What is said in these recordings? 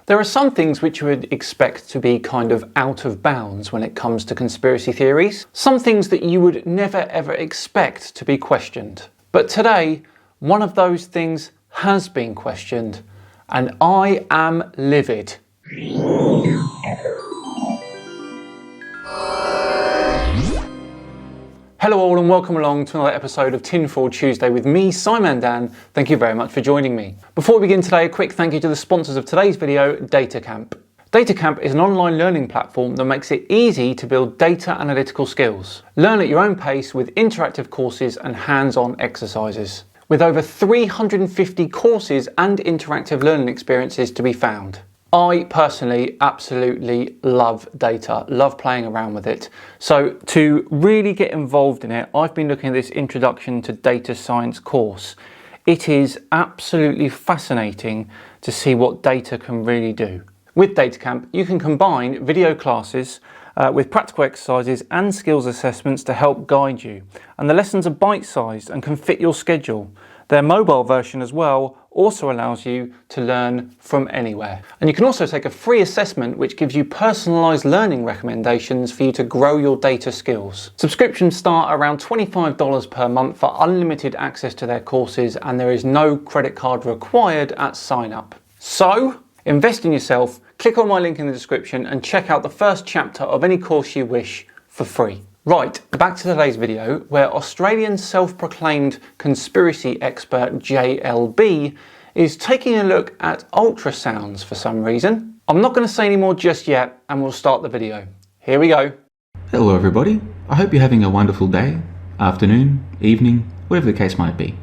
There are some things which you would expect to be kind of out of bounds when it comes to conspiracy theories. Some things that you would never ever expect to be questioned. But today, one of those things has been questioned, and I am livid. Hello all and welcome along to another episode of Tinfoil Tuesday with me, Simon Dan. Thank you very much for joining me. Before we begin today, a quick thank you to the sponsors of today's video, DataCamp. DataCamp is an online learning platform that makes it easy to build data analytical skills. Learn at your own pace with interactive courses and hands-on exercises. With over 350 courses and interactive learning experiences to be found. I personally absolutely love data, love playing around with it. So to really get involved in it, I've been looking at this Introduction to Data Science course. It is absolutely fascinating to see what data can really do. With DataCamp, you can combine video classes with practical exercises and skills assessments to help guide you. And the lessons are bite-sized and can fit your schedule. Their mobile version as well also allows you to learn from anywhere. And you can also take a free assessment which gives you personalised learning recommendations for you to grow your data skills. Subscriptions start around $25 per month for unlimited access to their courses, and there is no credit card required at sign up. So, invest in yourself, click on my link in the description and check out the first chapter of any course you wish for free. Right, back to today's video, where Australian self-proclaimed conspiracy expert JLB is taking a look at ultrasounds for some reason. I'm not going to say any more just yet, and we'll start the video. Here we go. Hello everybody, I hope you're having a wonderful day, afternoon, evening, whatever the case might be.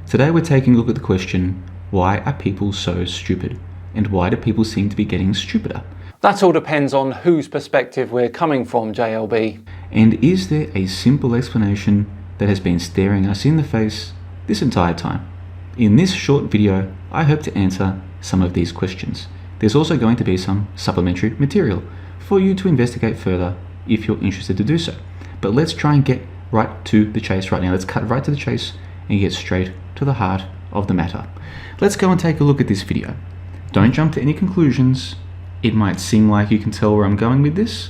Today we're taking a look at the question, why are people so stupid? And why do people seem to be getting stupider? That all depends on whose perspective we're coming from, JLB. And is there a simple explanation that has been staring us in the face this entire time? In this short video, I hope to answer some of these questions. There's also going to be some supplementary material for you to investigate further if you're interested to do so. But let's try and get right to the chase right now. Let's cut right to the chase and get straight to the heart of the matter. Let's go and take a look at this video. Don't jump to any conclusions. It might seem like you can tell where I'm going with this,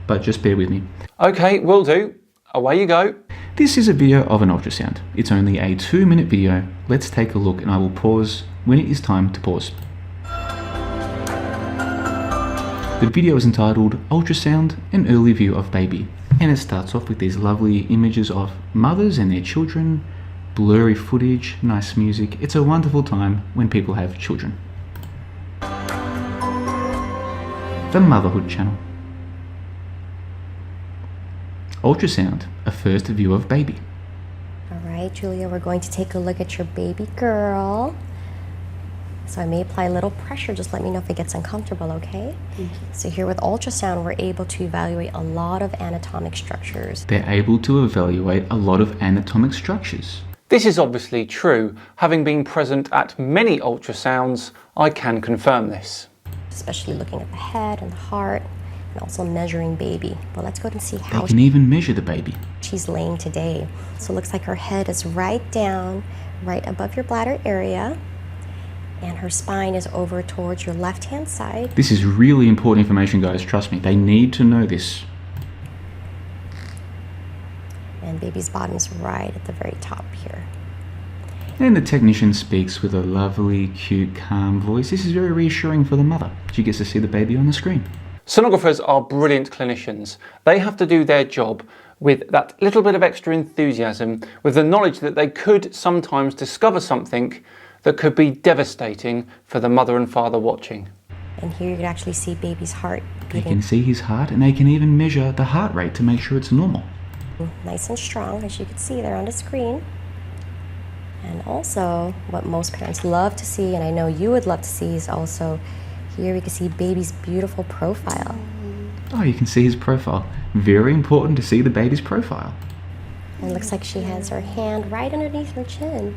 but just bear with me. Okay, will do. Away you go. This is a video of an ultrasound. It's only a 2-minute video. Let's take a look and I will pause when it is time to pause. The video is entitled Ultrasound, an Early View of Baby. And it starts off with these lovely images of mothers and their children, blurry footage, nice music. It's a wonderful time when people have children. The Motherhood Channel. Ultrasound, a first view of baby. All right, Julia, we're going to take a look at your baby girl. So I may apply a little pressure, just let me know if it gets uncomfortable, okay? So here with ultrasound, we're able to evaluate a lot of anatomic structures. They're able to evaluate a lot of anatomic structures. This is obviously true. Having been present at many ultrasounds, I can confirm this. Especially looking at the head and the heart, and also measuring baby. But let's go and see how they can even measure the baby. She's laying today. So it looks like her head is right down, right above your bladder area, and her spine is over towards your left-hand side. This is really important information, guys. Trust me, they need to know this. And baby's bottom is right at the very top here. And the technician speaks with a lovely, cute, calm voice. This is very reassuring for the mother. She gets to see the baby on the screen. Sonographers are brilliant clinicians. They have to do their job with that little bit of extra enthusiasm, with the knowledge that they could sometimes discover something that could be devastating for the mother and father watching. And here you can actually see baby's heart beating. They can see his heart, and they can even measure the heart rate to make sure it's normal. Nice and strong, as you can see there on the screen. And also, what most parents love to see, and I know you would love to see, is also here we can see baby's beautiful profile. Oh, you can see his profile. Very important to see the baby's profile. And it looks like she has her hand right underneath her chin.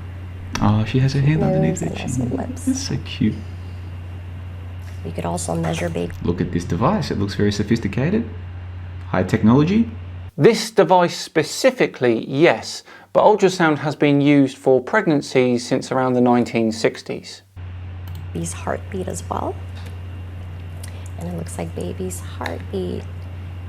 Oh, she has her hand underneath her and chin. also lips. That's so cute. You could also measure baby. Look at this device. It looks very sophisticated. High technology. This device specifically, yes, but ultrasound has been used for pregnancies since around the 1960s. Baby's heartbeat as well. And it looks like baby's heartbeat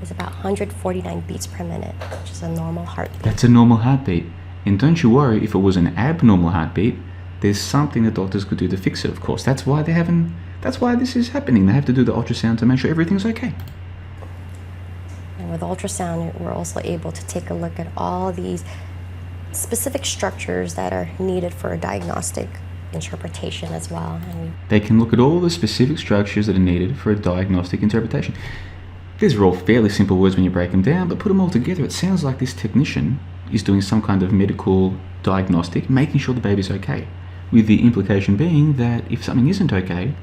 is about 149 beats per minute, which is a normal heartbeat. That's a normal heartbeat. And don't you worry, if it was an abnormal heartbeat, there's something the doctors could do to fix it, of course. That's why this is happening. They have to do the ultrasound to make sure everything's okay. And with ultrasound, we're also able to take a look at all these specific structures that are needed for a diagnostic interpretation as well. They can look at all the specific structures that are needed for a diagnostic interpretation. These are all fairly simple words when you break them down, but put them all together, it sounds like this technician is doing some kind of medical diagnostic, making sure the baby's okay, with the implication being that if something isn't okay,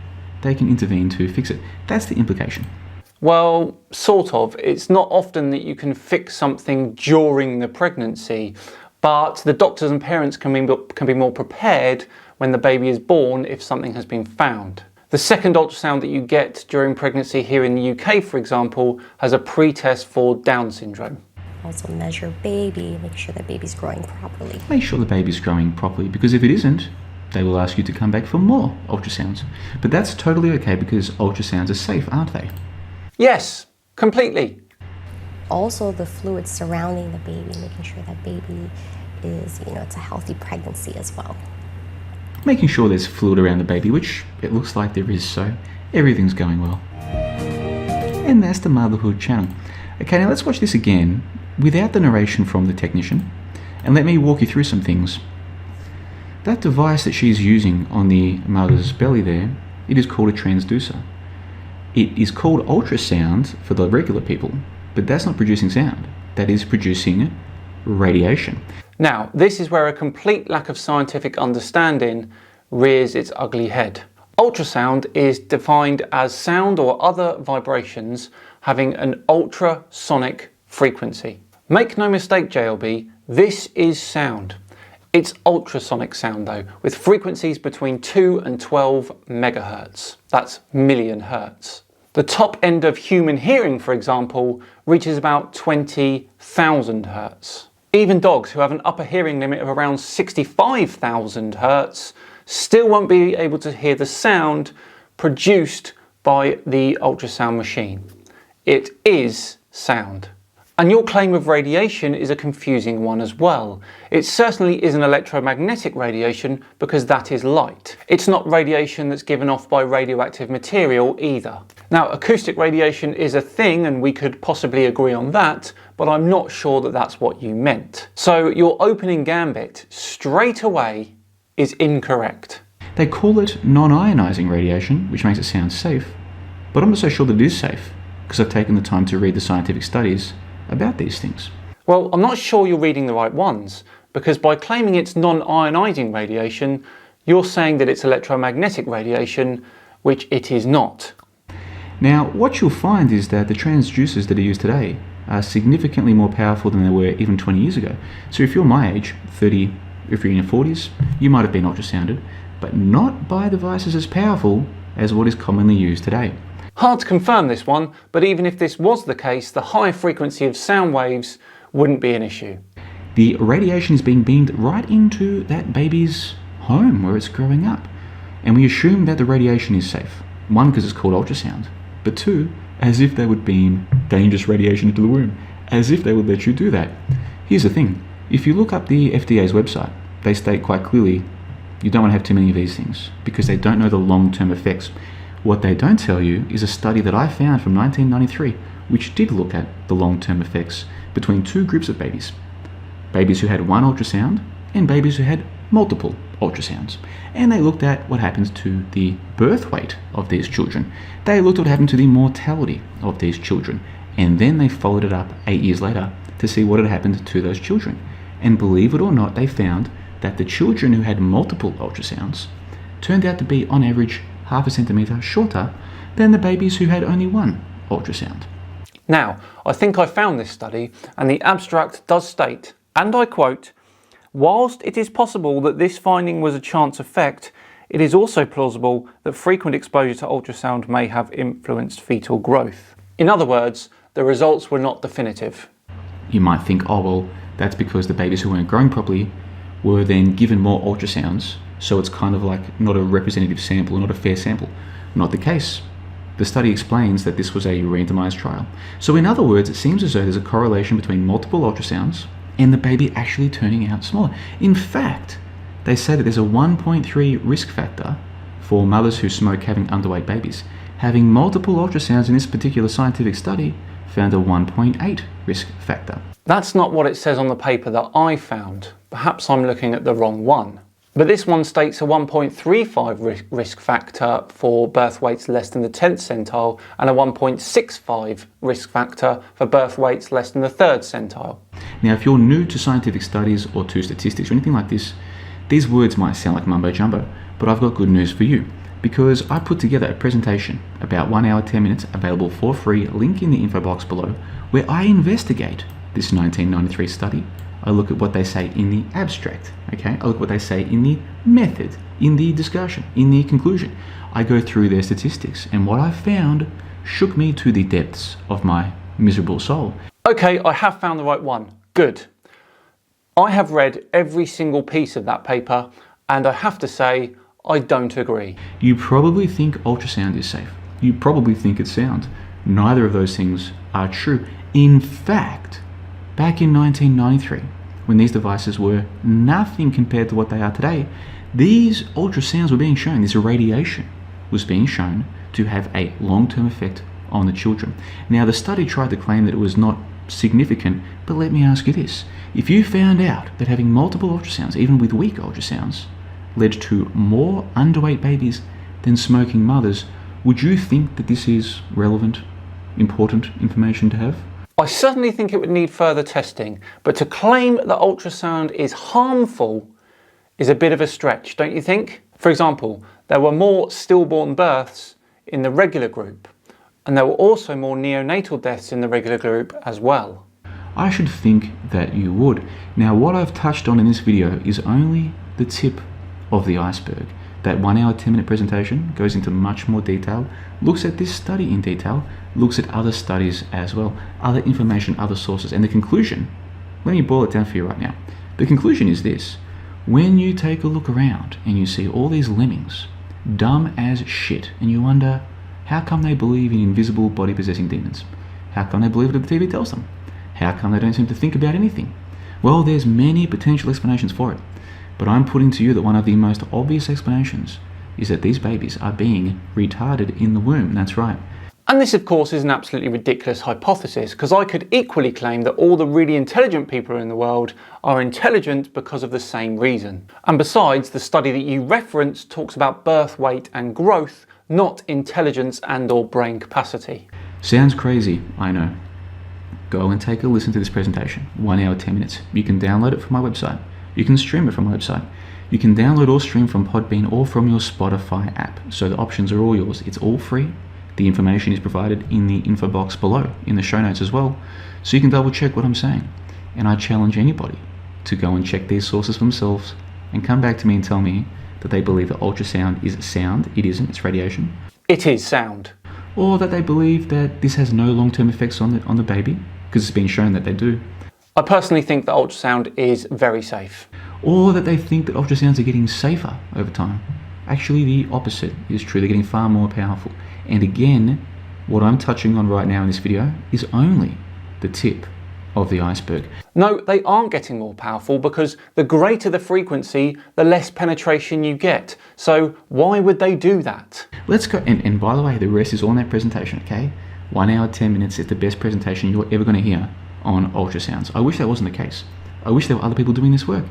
they can intervene to fix it. That's the implication. Well, sort of. It's not often that you can fix something during the pregnancy, but the doctors and parents can be more prepared when the baby is born if something has been found. The second ultrasound that you get during pregnancy here in the UK, for example, has a pre-test for Down syndrome. Also measure baby, make sure that baby's growing properly. Make sure the baby's growing properly, because if it isn't, they will ask you to come back for more ultrasounds. But that's totally okay because ultrasounds are safe, aren't they? Yes, completely. Also the fluid surrounding the baby, making sure that baby is, it's a healthy pregnancy as well. Making sure there's fluid around the baby, which it looks like there is, so everything's going well. And that's the Motherhood channel. Okay, now let's watch this again without the narration from the technician, and let me walk you through some things. That device that she's using on the mother's belly there, it is called a transducer. It is called ultrasound for the regular people, but that's not producing sound. That is producing radiation. Now, this is where a complete lack of scientific understanding rears its ugly head. Ultrasound is defined as sound or other vibrations having an ultrasonic frequency. Make no mistake, JLB, this is sound. It's ultrasonic sound though, with frequencies between 2 and 12 megahertz. That's million hertz. The top end of human hearing, for example, reaches about 20,000 hertz. Even dogs who have an upper hearing limit of around 65,000 hertz still won't be able to hear the sound produced by the ultrasound machine. It is sound. And your claim of radiation is a confusing one as well. It certainly isn't electromagnetic radiation because that is light. It's not radiation that's given off by radioactive material either. Now, acoustic radiation is a thing and we could possibly agree on that, but I'm not sure that that's what you meant. So your opening gambit straight away is incorrect. They call it non-ionizing radiation, which makes it sound safe, but I'm not so sure that it is safe because I've taken the time to read the scientific studies about these things. Well, I'm not sure you're reading the right ones, because by claiming it's non-ionizing radiation, you're saying that it's electromagnetic radiation, which it is not. Now, what you'll find is that the transducers that are used today are significantly more powerful than they were even 20 years ago. So if you're my age, 30, if you're in your 40s, you might have been ultrasounded, but not by devices as powerful as what is commonly used today. Hard to confirm this one, but even if this was the case, the high frequency of sound waves wouldn't be an issue. The radiation is being beamed right into that baby's home where it's growing up. And we assume that the radiation is safe. One, because it's called ultrasound, but two, as if they would beam dangerous radiation into the womb, as if they would let you do that. Here's the thing, if you look up the FDA's website, they state quite clearly you don't want to have too many of these things because they don't know the long-term effects. What they don't tell you is a study that I found from 1993, which did look at the long-term effects between two groups of babies. Babies who had one ultrasound and babies who had multiple ultrasounds. And they looked at what happens to the birth weight of these children. They looked at what happened to the mortality of these children. And then they followed it up 8 years later to see what had happened to those children. And believe it or not, they found that the children who had multiple ultrasounds turned out to be, on average, half a centimetre shorter than the babies who had only one ultrasound. Now, I think I found this study, and the abstract does state, and I quote, "Whilst it is possible that this finding was a chance effect, it is also plausible that frequent exposure to ultrasound may have influenced fetal growth." In other words, the results were not definitive. You might think, oh well, that's because the babies who weren't growing properly were then given more ultrasounds, so it's kind of like not a representative sample or not a fair sample. Not the case. The study explains that this was a randomized trial. So in other words, it seems as though there's a correlation between multiple ultrasounds and the baby actually turning out smaller. In fact, they say that there's a 1.3 risk factor for mothers who smoke having underweight babies. Having multiple ultrasounds in this particular scientific study found a 1.8 risk factor. That's not what it says on the paper that I found. Perhaps I'm looking at the wrong one. But this one states a 1.35 risk factor for birth weights less than the 10th centile and a 1.65 risk factor for birth weights less than the 3rd centile. Now, if you're new to scientific studies or to statistics or anything like this, these words might sound like mumbo jumbo, but I've got good news for you, because I put together a presentation about 1 hour 10 minutes available for free, link in the info box below, where I investigate this 1993 study. I look at what they say in the abstract, okay? I look at what they say in the method, in the discussion, in the conclusion. I go through their statistics, and what I found shook me to the depths of my miserable soul. Okay, I have found the right one. Good. I have read every single piece of that paper, and I have to say, I don't agree. You probably think ultrasound is safe. You probably think it's sound. Neither of those things are true. In fact, back in 1993, when these devices were nothing compared to what they are today, these ultrasounds were being shown, this radiation was being shown to have a long-term effect on the children. Now, the study tried to claim that it was not significant, but let me ask you this. If you found out that having multiple ultrasounds, even with weak ultrasounds, led to more underweight babies than smoking mothers, would you think that this is relevant, important information to have? I certainly think it would need further testing, but to claim that ultrasound is harmful is a bit of a stretch, don't you think? For example, there were more stillborn births in the regular group, and there were also more neonatal deaths in the regular group as well. I should think that you would. Now, what I've touched on in this video is only the tip of the iceberg. That 1 hour 10 minute presentation goes into much more detail, looks at this study in detail, looks at other studies as well, other information, other sources, and the conclusion, let me boil it down for you right now. The conclusion is this: when you take a look around and you see all these lemmings, dumb as shit, and you wonder, how come they believe in invisible body possessing demons? How come they believe what the TV tells them? How come they don't seem to think about anything? Well, there's many potential explanations for it. But I'm putting to you that one of the most obvious explanations is that these babies are being retarded in the womb. That's right. And this, of course, is an absolutely ridiculous hypothesis, because I could equally claim that all the really intelligent people in the world are intelligent because of the same reason. And besides, the study that you reference talks about birth weight and growth, not intelligence and/or brain capacity. Sounds crazy, I know. Go and take a listen to this presentation. 1 hour, 10 minutes. You can download it from my website. You can stream it from my website. You can download or stream from Podbean or from your Spotify app. So the options are all yours. It's all free. The information is provided in the info box below, in the show notes as well. So you can double check what I'm saying. And I challenge anybody to go and check these sources for themselves and come back to me and tell me that they believe that ultrasound is sound. It isn't, it's radiation. It is sound. Or that they believe that this has no long-term effects on the baby, because it's been shown that they do. I personally think that ultrasound is very safe. Or that they think that ultrasounds are getting safer over time. Actually, the opposite is true. They're getting far more powerful. And again, what I'm touching on right now in this video is only the tip of the iceberg. No, they aren't getting more powerful, because the greater the frequency, the less penetration you get. So why would they do that? Let's go, and by the way, the rest is all in that presentation, okay? 1 hour, 10 minutes is the best presentation you're ever going to hear on ultrasounds. I wish that wasn't the case. I wish there were other people doing this work.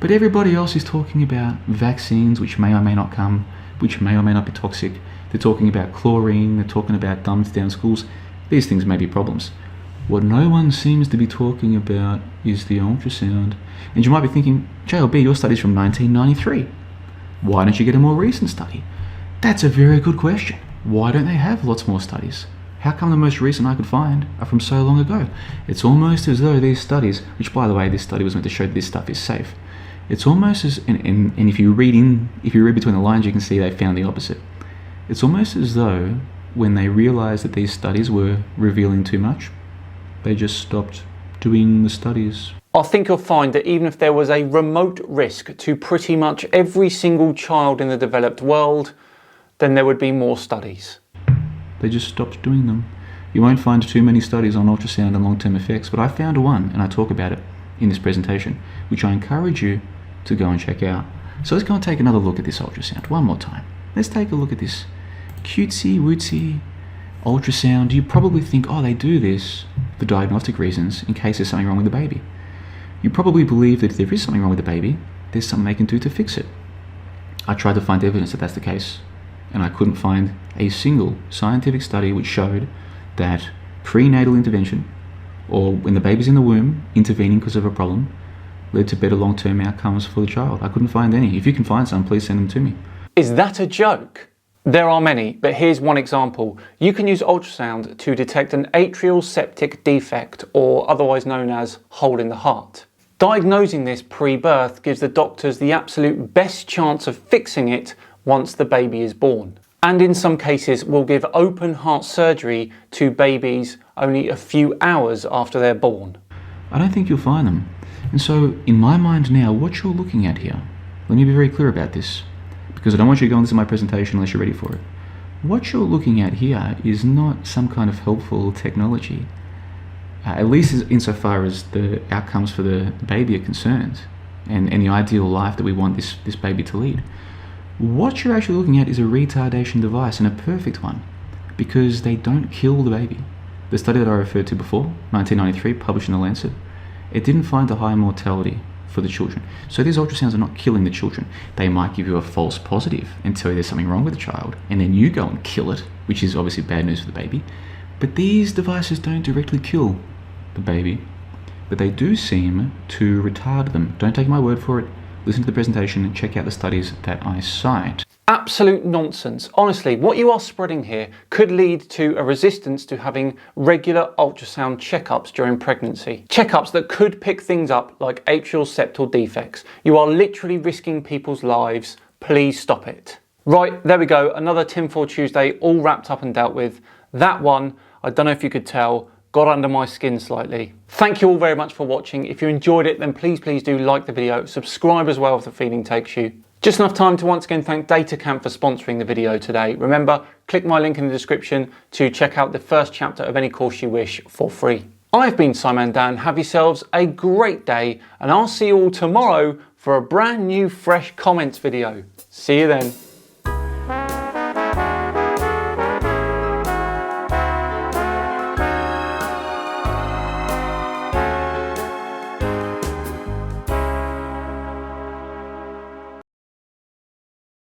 But everybody else is talking about vaccines, which may or may not come, which may or may not be toxic. They're talking about chlorine, they're talking about dumbed down schools. These things may be problems. What no one seems to be talking about is the ultrasound. And you might be thinking, JLB, your study's from 1993. Why don't you get a more recent study? That's a very good question. Why don't they have lots more studies? How come the most recent I could find are from so long ago? It's almost as though these studies, which by the way, this study was meant to show that this stuff is safe. It's almost as, and if you read between the lines, you can see they found the opposite. It's almost as though when they realized that these studies were revealing too much, they just stopped doing the studies. I think you'll find that even if there was a remote risk to pretty much every single child in the developed world, then there would be more studies. They just stopped doing them. You won't find too many studies on ultrasound and long-term effects, but I found one, and I talk about it in this presentation, which I encourage you to go and check out. So let's go and take another look at this ultrasound one more time. Let's take a look at this cutesy wootsy ultrasound. You probably think, oh, they do this for diagnostic reasons in case there's something wrong with the baby. You probably believe that if there is something wrong with the baby, there's something they can do to fix it. I tried to find evidence that that's the case, and I couldn't find a single scientific study which showed that prenatal intervention, or when the baby's in the womb, intervening because of a problem, led to better long-term outcomes for the child. I couldn't find any. If you can find some, please send them to me. Is that a joke? There are many, but here's one example. You can use ultrasound to detect an atrial septic defect, or otherwise known as hole in the heart. Diagnosing this pre-birth gives the doctors the absolute best chance of fixing it once the baby is born. And in some cases will give open heart surgery to babies only a few hours after they're born. I don't think you'll find them. And so, in my mind now, what you're looking at here, let me be very clear about this, because I don't want you to go into my presentation unless you're ready for it. What you're looking at here is not some kind of helpful technology, at least insofar as the outcomes for the baby are concerned, and the ideal life that we want this baby to lead. What you're actually looking at is a retardation device, and a perfect one, because they don't kill the baby. The study that I referred to before, 1993, published in The Lancet, it didn't find a high mortality for the children. So these ultrasounds are not killing the children. They might give you a false positive and tell you there's something wrong with the child, and then you go and kill it, which is obviously bad news for the baby. But these devices don't directly kill the baby, but they do seem to retard them. Don't take my word for it. Listen to the presentation and check out the studies that I cite. Absolute nonsense. Honestly, what you are spreading here could lead to a resistance to having regular ultrasound checkups during pregnancy. Checkups that could pick things up like atrial septal defects. You are literally risking people's lives. Please stop it. Right, there we go. Another Tinfoil Tuesday all wrapped up and dealt with. That one, I don't know if you could tell, got under my skin slightly. Thank you all very much for watching. If you enjoyed it, then please do like the video. Subscribe as well if the feeling takes you. Just enough time to once again thank DataCamp for sponsoring the video today. Remember, click my link in the description to check out the first chapter of any course you wish for free. I've been Simon Dan. Have yourselves a great day, and I'll see you all tomorrow for a brand new fresh comments video. See you then.